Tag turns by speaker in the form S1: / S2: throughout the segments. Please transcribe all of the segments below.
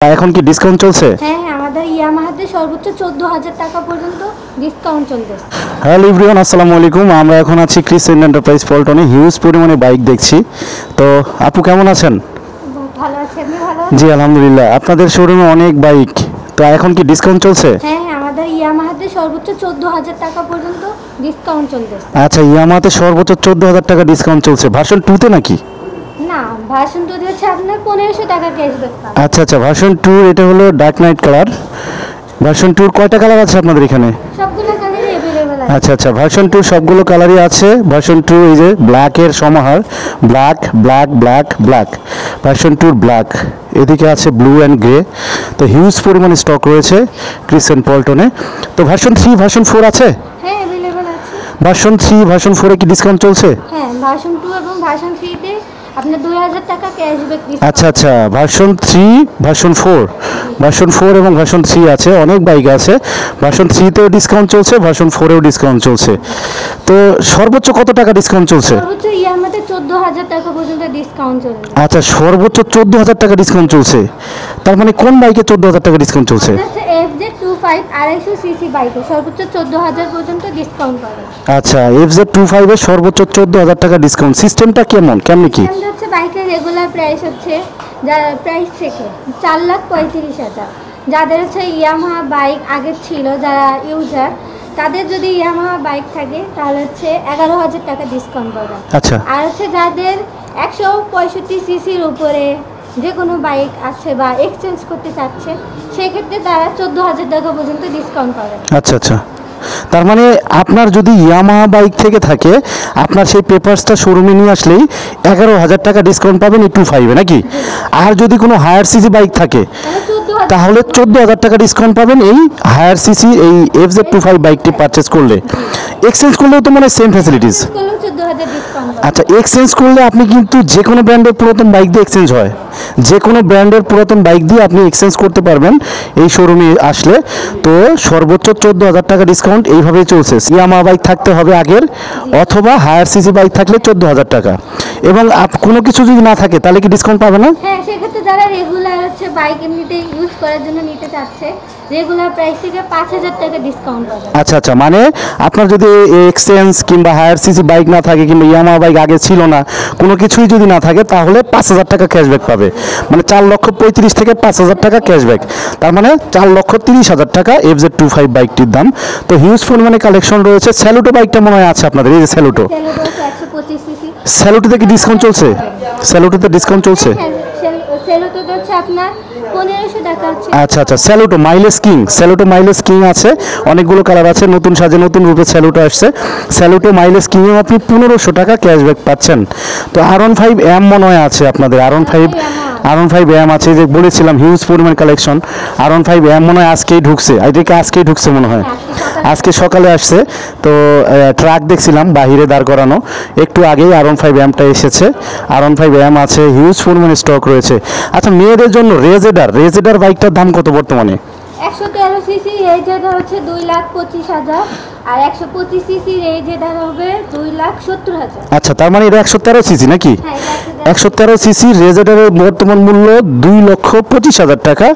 S1: এখন কি ডিসকাউন্ট চলছে?
S2: হ্যাঁ হ্যাঁ, আমাদের ইয়ামাহাতে সর্বোচ্চ 14,000 টাকা পর্যন্ত ডিসকাউন্ট চলতেছে।
S1: হ্যালো এভরিওয়ান, আসসালামু আলাইকুম। আমরা এখন আছি ক্রিসেন্ট এন্টারপ্রাইজ পল্টনে। হিউজ পরিমাণে বাইক দেখছি। তো আপু কেমন আছেন?
S2: ভালো আছি, আপনি ভালো আছেন?
S1: জি আলহামদুলিল্লাহ। আপনাদের শোরুমে অনেক বাইক, তো এখন কি ডিসকাউন্ট চলছে?
S2: হ্যাঁ হ্যাঁ, আমাদের ইয়ামাহাতে সর্বোচ্চ 14,000 টাকা পর্যন্ত ডিসকাউন্ট চলতেছে।
S1: আচ্ছা, ইয়ামাহাতে সর্বোচ্চ 14,000 টাকা ডিসকাউন্ট চলছে। ভার্সন 2 তে নাকি?
S2: না, ভার্সন 2 হচ্ছে আপনার 1500 টাকা ক্যাশব্যাক পাবেন।
S1: আচ্ছা আচ্ছা, ভার্সন 2 এটা হলো ডার্ক নাইট কালার। ভার্সন 2 কয়টা কালার আছে আপনাদের এখানে?
S2: সবগুলো কালারই अवेलेबल আছে।
S1: আচ্ছা আচ্ছা, ভার্সন 2 সবগুলো কালারই আছে। ভার্সন 2 এই যে ব্ল্যাকের সমাহার, black black black black. Version 2 black, এদিকে আছে ব্লু অ্যান্ড গ্রে। তো হিউজ পরিমাণে স্টক রয়েছে ক্রিসেন্ট পল্টনে। তো ভার্সন 3 ভার্সন 4 আছে?
S2: হ্যাঁ अवेलेबल আছে।
S1: ভার্সন 3 ভার্সন 4 এ কি ডিসকাউন্ট চলছে?
S2: হ্যাঁ, ভার্সন 2 এবং ভার্সন 3 তে আপনার 2000 টাকা ক্যাশব্যাক ডিসকাউন্ট।
S1: আচ্ছা আচ্ছা, ভার্সন 3 ভার্সন 4, ভার্সন 4 এবং ভার্সন 3 আছে। অনেক বাইক আছে। ভার্সন 3 তেও ডিসকাউন্ট চলছে, ভার্সন 4 এও ডিসকাউন্ট চলছে। তো সর্বোচ্চ কত টাকা ডিসকাউন্ট চলছে?
S2: সর্বোচ্চ ইয়ামাহাতে 14,000 টাকা পর্যন্ত ডিসকাউন্ট চলবে।
S1: আচ্ছা, সর্বোচ্চ 14,000 টাকা ডিসকাউন্ট চলছে। তার মানে কোন বাইকে 14,000 টাকা ডিসকাউন্ট চলছে?
S2: আচ্ছা, FZ25 250 সিসি বাইকে সর্বোচ্চ 14,000 পর্যন্ত ডিসকাউন্ট পাবেন।
S1: আচ্ছা, FZ25 এর সর্বোচ্চ 14,000 টাকা ডিসকাউন্ট। সিস্টেমটা কেমন কি?
S2: আমাদের হচ্ছে বাইকের রেগুলার প্রাইস হচ্ছে প্রাইস থেকে 4,35,000। যাদের হচ্ছে ইয়ামাহা বাইক আগে ছিল, যারা ইউজার, তাদের যদি ইয়ামাহা বাইক থাকে তাহলে হচ্ছে 11,000 টাকা ডিসকাউন্ট পাবেন।
S1: আচ্ছা,
S2: আর হচ্ছে যাদের 165 সিসির উপরে যে কোনো বাইক আছে বা এক্সচেঞ্জ করতে চাচ্ছে, সেক্ষেত্রে তারা 14,000 টাকা পর্যন্ত ডিসকাউন্ট পাবেন।
S1: আচ্ছা আচ্ছা, তার মানে আপনার যদি ইয়ামাহা বাইক থেকে থাকে, আপনার সেই পেপারসটা শোরুমে নিয়ে আসলেই 11,000 টাকা ডিসকাউন্ট পাবেন এই 25-এ নাকি? আর যদি কোনো হায়ার সিসি বাইক থাকে তাহলে 14,000 টাকা ডিসকাউন্ট পাবেন এই হায়ার সিসি এই FZ25 বাইকটি পারচেস করলে। এক্সচেঞ্জ করলেও তো মানে সেম ফ্যাসিলিটিস।
S2: 14,000 ডিসকাউন্ট।
S1: আচ্ছা, এক্সচেঞ্জ করলে আপনি কিন্তু যে কোনো ব্র্যান্ডের পুরাতন বাইক দিয়ে এক্সচেঞ্জ হয়, যে কোনো ব্র্যান্ডের পুরাতন বাইক দিয়ে আপনি এক্সচেঞ্জ করতে পারবেন এই শোরুমে আসলে। তো সর্বোচ্চ 14,000 টাকা ডিসকাউন্ট এইভাবেই চলছে। ইয়ামাহা বাইক থাকতে হবে আগের, অথবা হায়ার সিসি বাইক থাকলে 14,000 টাকা। এবং কোনো কিছু যদি না থাকে তাহলে কি ডিসকাউন্ট পাবে না?
S2: হ্যাঁ, সেক্ষেত্রে যারা রেগুলার হচ্ছে বাইক এমনিতে ইউজ করার জন্য নিতে চাচ্ছে, রেগুলার প্রাইস থেকে 5,000 টাকা ডিসকাউন্ট পাবে।
S1: আচ্ছা আচ্ছা, মানে আপনার যদি এক্সচেঞ্জ কিংবা হায়ার সিসি বাইক না থাকে, কিংবা ইয়ামাহা বাইক আগে ছিল না, কোনো কিছুই যদি না থাকে, তাহলে 5,000 টাকা ক্যাশব্যাক পাবে। মানে 4,35,000 থেকে 5,000 টাকা ক্যাশব্যাক। তার মানে 4,30,000 টাকা FZ25 বাইকটির দাম। তো হিউজ পরিমাণে কালেকশন রয়েছে। স্যালুটো বাইকটা মনে হয় আছে আপনাদের, এই যে স্যালুটো।
S2: Saluto 125 CC.
S1: স্যালুটোতে কি ডিসকাউন্ট চলছে? স্যালুটোতে ডিসকাউন্ট চলছে?
S2: স্যালুটোতে হচ্ছে আপনার 1,500 টাকা আছে।
S1: আচ্ছা আচ্ছা, Saluto mileage king, Saluto mileage king আছে। অনেকগুলো কালার আছে, নতুন সাজে নতুন রূপে স্যালুটো আসছে। স্যালুটো মাইলেজ কিংয়েও আপনি 1,500 টাকা ক্যাশব্যাক পাচ্ছেন। তো R15M মনে হয় আছে আপনাদের, R15M আছে, যে বলেছিলাম হিউজ পরিমাণ কালেকশন। R15M মনে হয় আজকেই ঢুকছে, আজকেই ঢুকছে মনে হয়, আজকে সকালে আসছে। তো ট্রাক দেখছিলাম বাহিরে দাঁড় করানো, একটু আগেই R15Mটা এসেছে। R15M আছে, হিউজ পরিমাণে স্টক রয়েছে। আচ্ছা, মেয়েদের জন্য রেজেডার বাইকটার দাম কত বর্তমানে?
S2: 113 সিসি রেজেডার হচ্ছে 2,25,000, আর 125 সিসি রেজেডার হবে 2,70,000।
S1: আচ্ছা, তার মানে এটা 113 সিসি নাকি?
S2: হ্যাঁ,
S1: 113 সিসি রেজেডারের বর্তমান মূল্য 2,25,000 টাকা।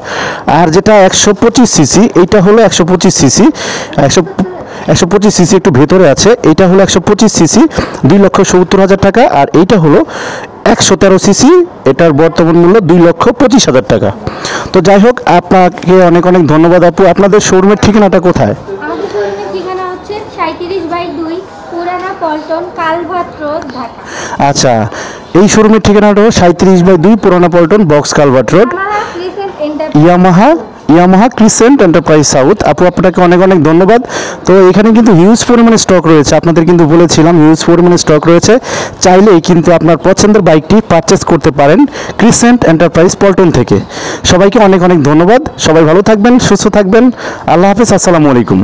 S1: আর যেটা 125 সিসি, এইটা হলো 125 সিসি, 125 সিসি একটু ভেতরে আছে, এইটা হলো 125 সিসি, 2,70,000 টাকা। আর এইটা হলো 113 সিসি, এটার বর্তমান মূল্য 2,25,000 টাকা। তো যাই হোক, আপনাকে অনেক অনেক ধন্যবাদ আপু। আপনাদের শোরুমের ঠিকানাটা কোথায়?
S2: আমাদের শোরুমের ঠিকানা হচ্ছে 37/2 পুরানা পল্টন, কালভার্ট রোড, ঢাকা।
S1: আচ্ছা, এই শোরুমের ঠিকানাটা হলো 37/2 পুরানা Paltan, box culvert road, Yamaha crescent enterprise south. আপু, আপনাকে অনেক অনেক ধন্যবাদ। তো এখানে কিন্তু হিউজ পরিমাণে স্টক রয়েছে, আপনাদের কিন্তু বলেছিলাম হিউজ পরিমাণে স্টক রয়েছে। চাইলেই কিন্তু আপনার পছন্দের বাইকটি পারচেস করতে পারেন ক্রিসেন্ট এন্টারপ্রাইজ পল্টন থেকে। সবাইকে অনেক অনেক ধন্যবাদ। সবাই ভালো থাকবেন, সুস্থ থাকবেন। আল্লাহ হাফেজ, আসসালামু আলাইকুম।